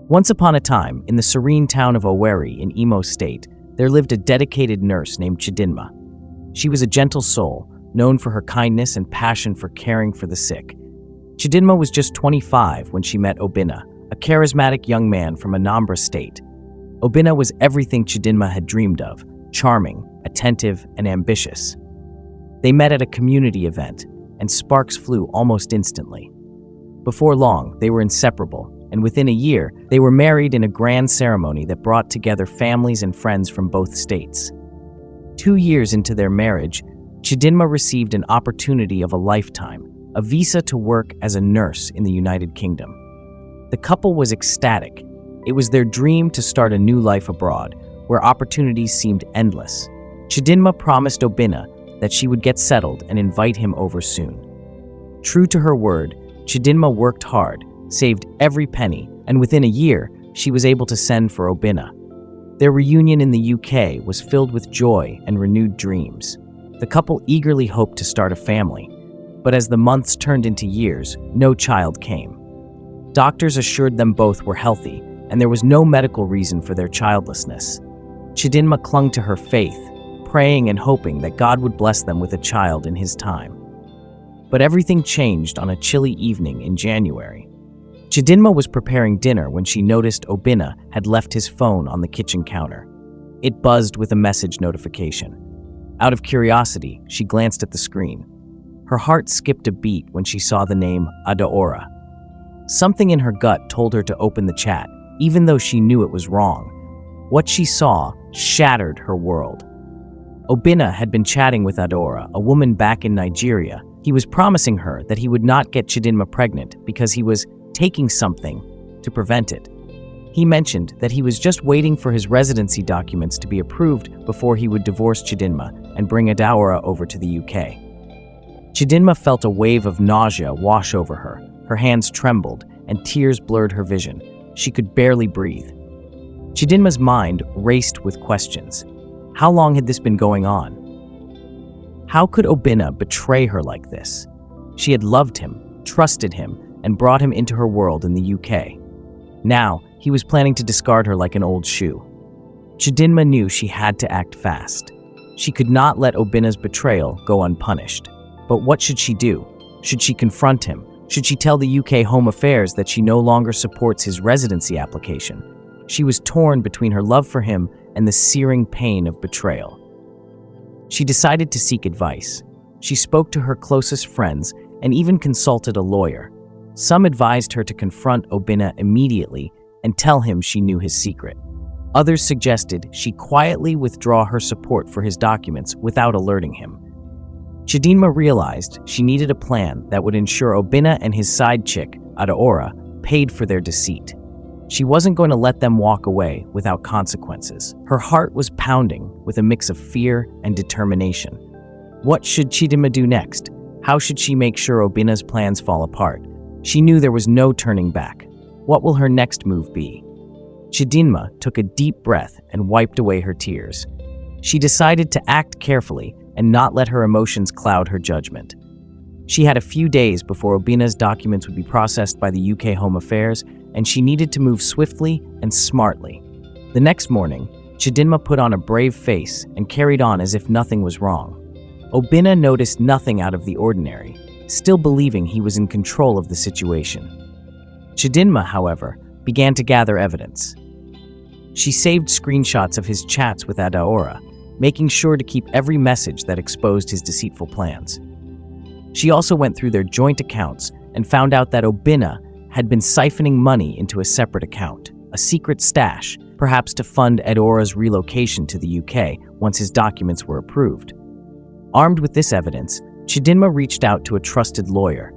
Once upon a time, in the serene town of Owerri in Imo State, there lived a dedicated nurse named Chidinma. She was a gentle soul, known for her kindness and passion for caring for the sick. Chidinma was just 25 when she met Obinna, a charismatic young man from Anambra State. Obinna was everything Chidinma had dreamed of: charming, attentive, and ambitious. They met at a community event, and sparks flew almost instantly. Before long, they were inseparable, and within a year, they were married in a grand ceremony that brought together families and friends from both states. 2 years into their marriage, Chidinma received an opportunity of a lifetime, a visa to work as a nurse in the United Kingdom. The couple was ecstatic. It was their dream to start a new life abroad, where opportunities seemed endless. Chidinma promised Obinna that she would get settled and invite him over soon. True to her word, Chidinma worked hard, saved every penny, and within a year, she was able to send for Obinna. Their reunion in the UK was filled with joy and renewed dreams. The couple eagerly hoped to start a family, but as the months turned into years, no child came. Doctors assured them both were healthy, and there was no medical reason for their childlessness. Chidinma clung to her faith, praying and hoping that God would bless them with a child in His time. But everything changed on a chilly evening in January. Chidinma was preparing dinner when she noticed Obinna had left his phone on the kitchen counter. It buzzed with a message notification. Out of curiosity, she glanced at the screen. Her heart skipped a beat when she saw the name Adaora. Something in her gut told her to open the chat, even though she knew it was wrong. What she saw shattered her world. Obinna had been chatting with Adaora, a woman back in Nigeria. He was promising her that he would not get Chidinma pregnant because he was taking something to prevent it. He mentioned that he was just waiting for his residency documents to be approved before he would divorce Chidinma and bring Adaora over to the UK. Chidinma felt a wave of nausea wash over her. Her hands trembled, and tears blurred her vision. She could barely breathe. Chidinma's mind raced with questions. How long had this been going on? How could Obinna betray her like this? She had loved him, trusted him, and brought him into her world in the UK. Now, he was planning to discard her like an old shoe. Chidinma knew she had to act fast. She could not let Obinna's betrayal go unpunished. But what should she do? Should she confront him? Should she tell the UK Home Affairs that she no longer supports his residency application? She was torn between her love for him and the searing pain of betrayal. She decided to seek advice. She spoke to her closest friends and even consulted a lawyer. Some advised her to confront Obinna immediately and tell him she knew his secret. Others suggested she quietly withdraw her support for his documents without alerting him. Chidinma realized she needed a plan that would ensure Obinna and his side chick, Adaora, paid for their deceit. She wasn't going to let them walk away without consequences. Her heart was pounding with a mix of fear and determination. What should Chidinma do next? How should she make sure Obinna's plans fall apart? She knew there was no turning back. What will her next move be? Chidinma took a deep breath and wiped away her tears. She decided to act carefully and not let her emotions cloud her judgment. She had a few days before Obinna's documents would be processed by the UK Home Affairs, and she needed to move swiftly and smartly. The next morning, Chidinma put on a brave face and carried on as if nothing was wrong. Obinna noticed nothing out of the ordinary, still believing he was in control of the situation. Chidinma, however, began to gather evidence. She saved screenshots of his chats with Adaora, making sure to keep every message that exposed his deceitful plans. She also went through their joint accounts and found out that Obinna had been siphoning money into a separate account, a secret stash, perhaps to fund Adaora's relocation to the UK once his documents were approved. Armed with this evidence, Chidinma reached out to a trusted lawyer.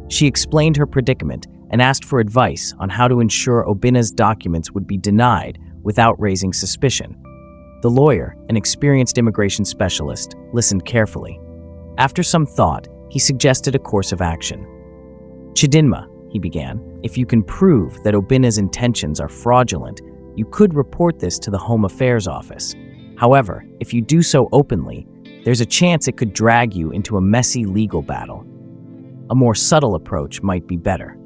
She explained her predicament and asked for advice on how to ensure Obinna's documents would be denied without raising suspicion. The lawyer, an experienced immigration specialist, listened carefully. After some thought, he suggested a course of action. Chidinma, he began, if you can prove that Obinna's intentions are fraudulent, you could report this to the Home Affairs Office. However, if you do so openly, there's a chance it could drag you into a messy legal battle. A more subtle approach might be better.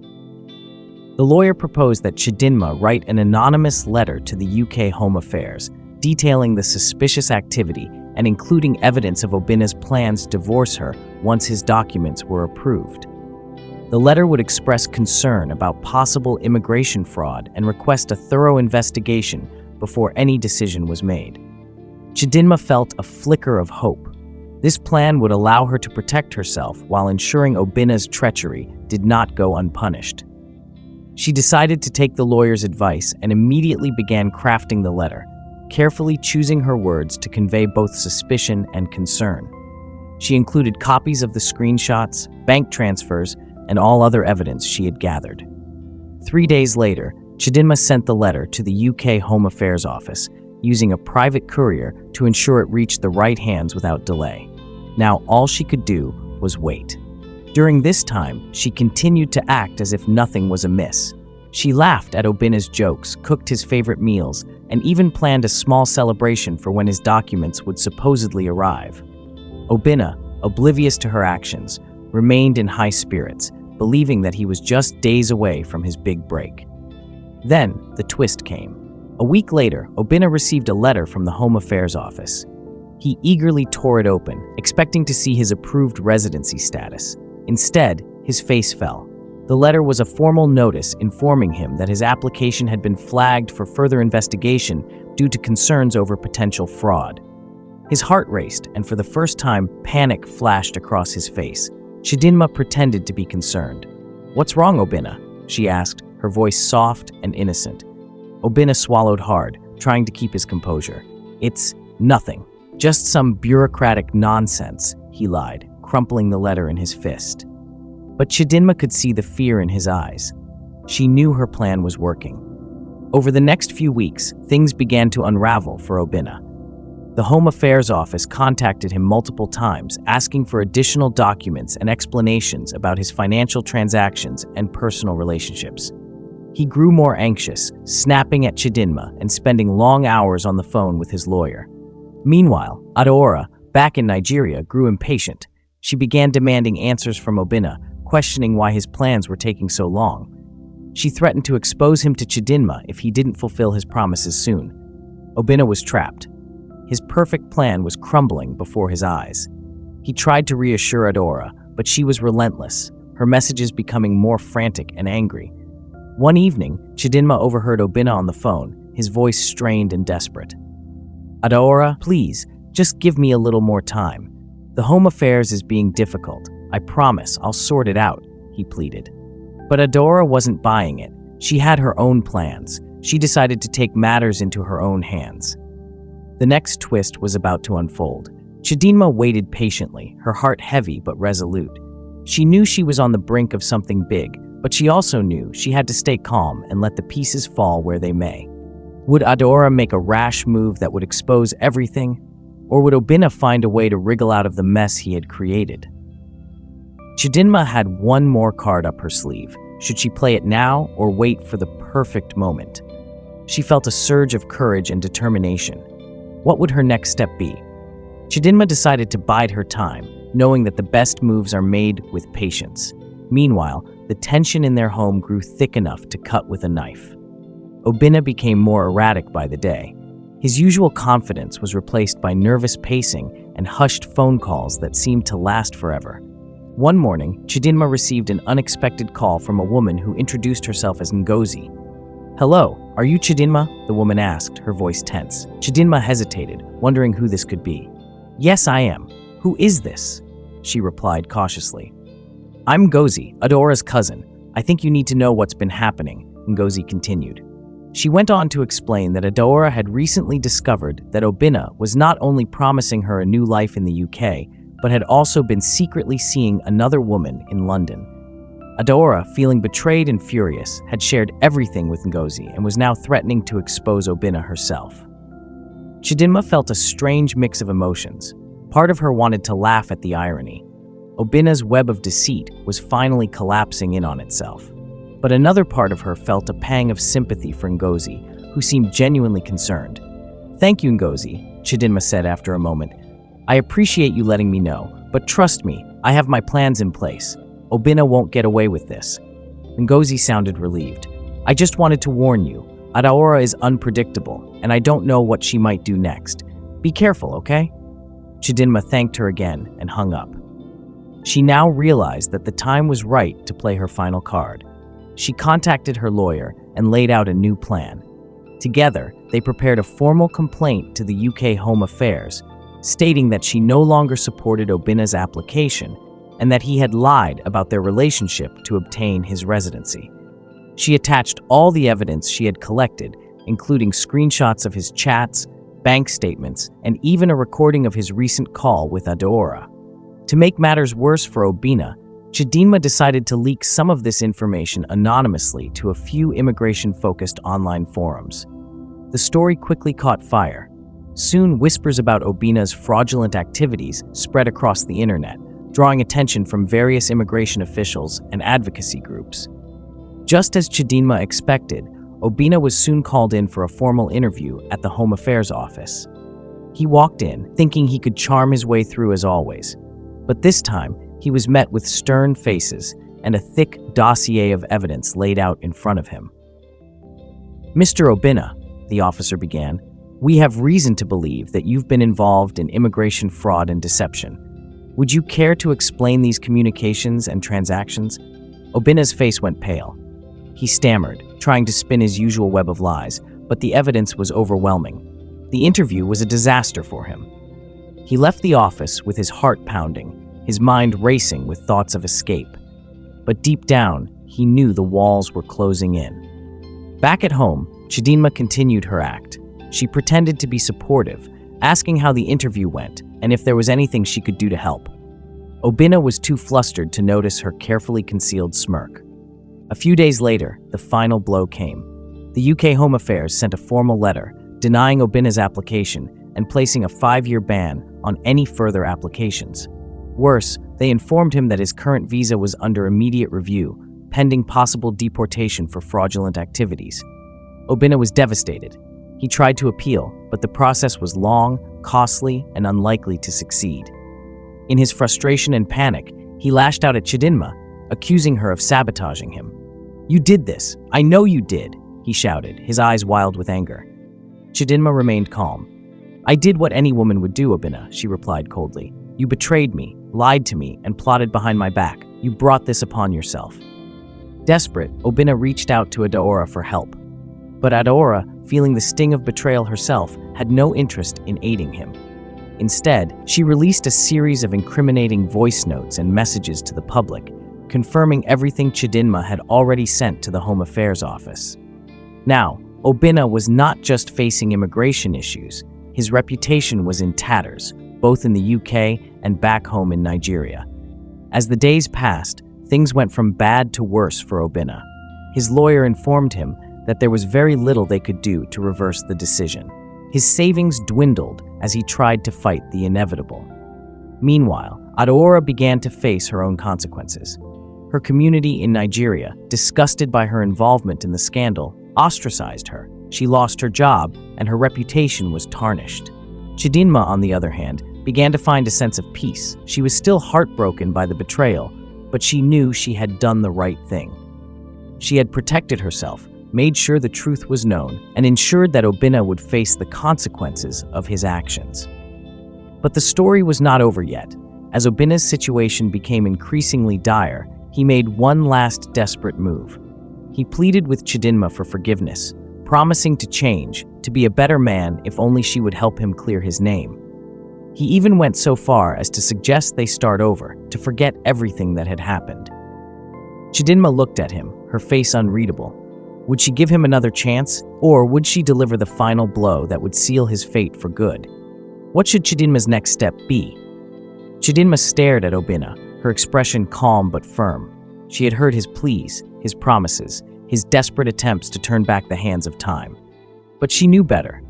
The lawyer proposed that Chidinma write an anonymous letter to the UK Home Affairs, detailing the suspicious activity and including evidence of Obina's plans to divorce her once his documents were approved. The letter would express concern about possible immigration fraud and request a thorough investigation before any decision was made. Chidinma felt a flicker of hope. This plan would allow her to protect herself while ensuring Obina's treachery did not go unpunished. She decided to take the lawyer's advice and immediately began crafting the letter, carefully choosing her words to convey both suspicion and concern. She included copies of the screenshots, bank transfers, and all other evidence she had gathered. 3 days later, Chidinma sent the letter to the UK Home Affairs Office, using a private courier to ensure it reached the right hands without delay. Now all she could do was wait. During this time, she continued to act as if nothing was amiss. She laughed at Obina's jokes, cooked his favorite meals, and even planned a small celebration for when his documents would supposedly arrive. Obina, oblivious to her actions, remained in high spirits, believing that he was just days away from his big break. Then, the twist came. A week later, Obina received a letter from the Home Affairs Office. He eagerly tore it open, expecting to see his approved residency status. Instead, his face fell. The letter was a formal notice informing him that his application had been flagged for further investigation due to concerns over potential fraud. His heart raced, and for the first time, panic flashed across his face. Chidinma pretended to be concerned. "What's wrong, Obina?" she asked, her voice soft and innocent. Obina swallowed hard, trying to keep his composure. "It's nothing. Just some bureaucratic nonsense," he lied, crumpling the letter in his fist. But Chidinma could see the fear in his eyes. She knew her plan was working. Over the next few weeks, things began to unravel for Obina. The Home Affairs Office contacted him multiple times, asking for additional documents and explanations about his financial transactions and personal relationships. He grew more anxious, snapping at Chidinma and spending long hours on the phone with his lawyer. Meanwhile, Adaora, back in Nigeria, grew impatient. She began demanding answers from Obina, questioning why his plans were taking so long. She threatened to expose him to Chidinma if he didn't fulfill his promises soon. Obina was trapped. His perfect plan was crumbling before his eyes. He tried to reassure Adaora, but she was relentless, her messages becoming more frantic and angry. One evening, Chidinma overheard Obina on the phone, his voice strained and desperate. "Adaora, please, just give me a little more time. The Home Affairs is being difficult. I promise I'll sort it out," he pleaded. But Adaora wasn't buying it. She had her own plans. She decided to take matters into her own hands. The next twist was about to unfold. Chidinma waited patiently, her heart heavy but resolute. She knew she was on the brink of something big, but she also knew she had to stay calm and let the pieces fall where they may. Would Adaora make a rash move that would expose everything? Or would Obina find a way to wriggle out of the mess he had created? Chidinma had one more card up her sleeve. Should she play it now or wait for the perfect moment? She felt a surge of courage and determination. What would her next step be? Chidinma decided to bide her time, knowing that the best moves are made with patience. Meanwhile, the tension in their home grew thick enough to cut with a knife. Obina became more erratic by the day. His usual confidence was replaced by nervous pacing and hushed phone calls that seemed to last forever. One morning, Chidinma received an unexpected call from a woman who introduced herself as Ngozi. "Hello, are you Chidinma?" the woman asked, her voice tense. Chidinma hesitated, wondering who this could be. "Yes, I am. Who is this?" she replied cautiously. "I'm Ngozi, Adora's cousin. I think you need to know what's been happening," Ngozi continued. She went on to explain that Adaora had recently discovered that Obina was not only promising her a new life in the UK, but had also been secretly seeing another woman in London. Adaora, feeling betrayed and furious, had shared everything with Ngozi and was now threatening to expose Obina herself. Chidinma felt a strange mix of emotions. Part of her wanted to laugh at the irony. Obina's web of deceit was finally collapsing in on itself. But another part of her felt a pang of sympathy for Ngozi, who seemed genuinely concerned. "Thank you, Ngozi," Chidinma said after a moment. "I appreciate you letting me know, but trust me, I have my plans in place. Obina won't get away with this." Ngozi sounded relieved. I just wanted to warn you. Adaora is unpredictable, and I don't know what she might do next. Be careful, okay?" Chidinma thanked her again and hung up. She now realized that the time was right to play her final card. She contacted her lawyer and laid out a new plan. Together, they prepared a formal complaint to the UK Home Affairs, stating that she no longer supported Obina's application and that he had lied about their relationship to obtain his residency. She attached all the evidence she had collected, including screenshots of his chats, bank statements, and even a recording of his recent call with Adaora. To make matters worse for Obina, Chidinma decided to leak some of this information anonymously to a few immigration-focused online forums. The story quickly caught fire. Soon, whispers about Obina's fraudulent activities spread across the internet, drawing attention from various immigration officials and advocacy groups. Just as Chidinma expected, Obina was soon called in for a formal interview at the Home Affairs office. He walked in, thinking he could charm his way through as always. But this time, he was met with stern faces and a thick dossier of evidence laid out in front of him. "Mr. Obina," the officer began, "we have reason to believe that you've been involved in immigration fraud and deception. Would you care to explain these communications and transactions?" Obina's face went pale. He stammered, trying to spin his usual web of lies, but the evidence was overwhelming. The interview was a disaster for him. He left the office with his heart pounding, his mind racing with thoughts of escape. But deep down, he knew the walls were closing in. Back at home, Chidinma continued her act. She pretended to be supportive, asking how the interview went and if there was anything she could do to help. Obina was too flustered to notice her carefully concealed smirk. A few days later, the final blow came. The UK Home Affairs sent a formal letter denying Obina's application and placing a 5-year ban on any further applications. Worse, they informed him that his current visa was under immediate review, pending possible deportation for fraudulent activities. Obina was devastated. He tried to appeal, but the process was long, costly, and unlikely to succeed. In his frustration and panic, he lashed out at Chidinma, accusing her of sabotaging him. "You did this! I know you did!" he shouted, his eyes wild with anger. Chidinma remained calm. "I did what any woman would do, Obina," she replied coldly. "You betrayed me, lied to me, and plotted behind my back. You brought this upon yourself." Desperate, Obina reached out to Adaora for help. But Adaora, feeling the sting of betrayal herself, had no interest in aiding him. Instead, she released a series of incriminating voice notes and messages to the public, confirming everything Chidinma had already sent to the Home Affairs office. Now, Obina was not just facing immigration issues. His reputation was in tatters, both in the UK and back home in Nigeria. As the days passed, things went from bad to worse for Obina. His lawyer informed him that there was very little they could do to reverse the decision. His savings dwindled as he tried to fight the inevitable. Meanwhile, Adaora began to face her own consequences. Her community in Nigeria, disgusted by her involvement in the scandal, ostracized her. She lost her job, and her reputation was tarnished. Chidinma, on the other hand, began to find a sense of peace. She was still heartbroken by the betrayal, but she knew she had done the right thing. She had protected herself, made sure the truth was known, and ensured that Obina would face the consequences of his actions. But the story was not over yet. As Obina's situation became increasingly dire, he made one last desperate move. He pleaded with Chidinma for forgiveness, promising to change, to be a better man if only she would help him clear his name. He even went so far as to suggest they start over, to forget everything that had happened. Chidinma looked at him, her face unreadable. Would she give him another chance, or would she deliver the final blow that would seal his fate for good? What should Chidinma's next step be? Chidinma stared at Obina, her expression calm but firm. She had heard his pleas, his promises, his desperate attempts to turn back the hands of time. But she knew better.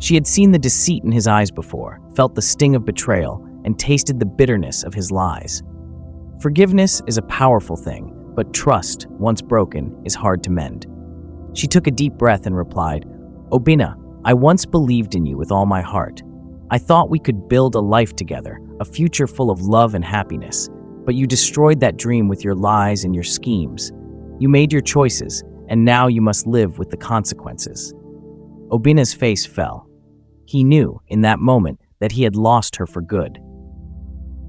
She had seen the deceit in his eyes before, felt the sting of betrayal, and tasted the bitterness of his lies. Forgiveness is a powerful thing, but trust, once broken, is hard to mend. She took a deep breath and replied, "Obina, I once believed in you with all my heart. I thought we could build a life together, a future full of love and happiness, but you destroyed that dream with your lies and your schemes. You made your choices, and now you must live with the consequences." Obina's face fell. He knew, in that moment, that he had lost her for good.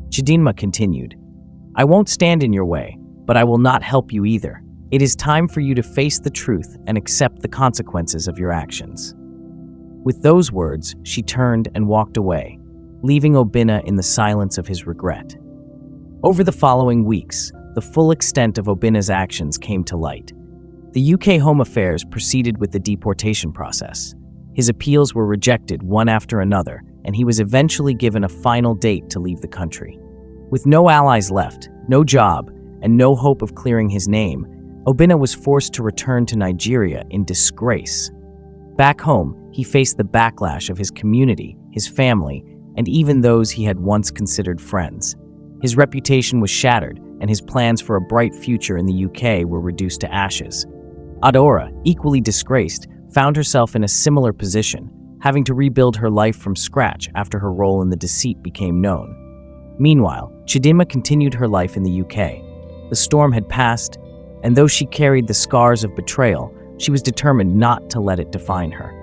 Chidinma continued, "I won't stand in your way, but I will not help you either. It is time for you to face the truth and accept the consequences of your actions." With those words, she turned and walked away, leaving Obina in the silence of his regret. Over the following weeks, the full extent of Obina's actions came to light. The UK Home Affairs proceeded with the deportation process. His appeals were rejected one after another, and he was eventually given a final date to leave the country. With no allies left, no job, and no hope of clearing his name, Obina was forced to return to Nigeria in disgrace. Back home, he faced the backlash of his community, his family, and even those he had once considered friends. His reputation was shattered, and his plans for a bright future in the UK were reduced to ashes. Adora, equally disgraced, found herself in a similar position, having to rebuild her life from scratch after her role in the deceit became known. Meanwhile, Chidinma continued her life in the UK. The storm had passed, and though she carried the scars of betrayal, she was determined not to let it define her.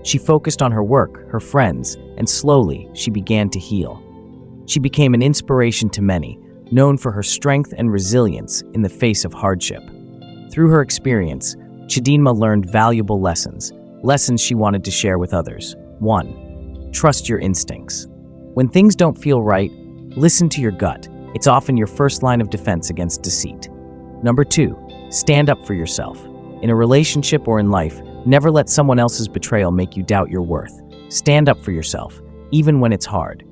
She focused on her work, her friends, and slowly she began to heal. She became an inspiration to many, known for her strength and resilience in the face of hardship. Through her experience, Chidinma learned valuable lessons she wanted to share with others. 1. Trust your instincts. When things don't feel right, listen to your gut. It's often your first line of defense against deceit. 2. Stand up for yourself. In a relationship or in life, never let someone else's betrayal make you doubt your worth. Stand up for yourself, even when it's hard.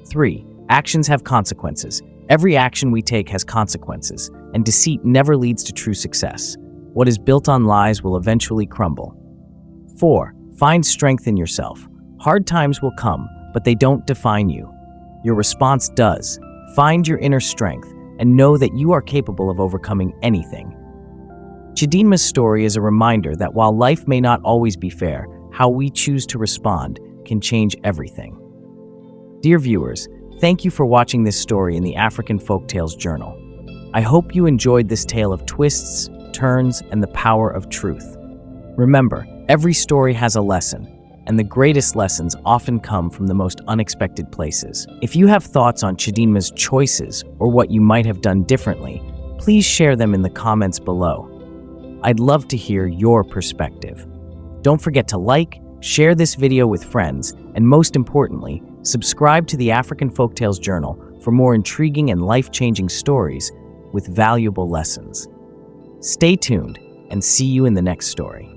3. Actions have consequences. Every action we take has consequences, and deceit never leads to true success. What is built on lies will eventually crumble. 4. Find strength in yourself. Hard times will come, but they don't define you. Your response does. Find your inner strength and know that you are capable of overcoming anything. Chidinma's story is a reminder that while life may not always be fair, how we choose to respond can change everything. Dear viewers, thank you for watching this story in the African Folktales Journal. I hope you enjoyed this tale of twists, turns, and the power of truth. Remember, every story has a lesson, and the greatest lessons often come from the most unexpected places. If you have thoughts on Chidinma's choices or what you might have done differently, please share them in the comments below. I'd love to hear your perspective. Don't forget to like, share this video with friends, and most importantly, subscribe to the African Folktales Journal for more intriguing and life-changing stories with valuable lessons. Stay tuned and see you in the next story.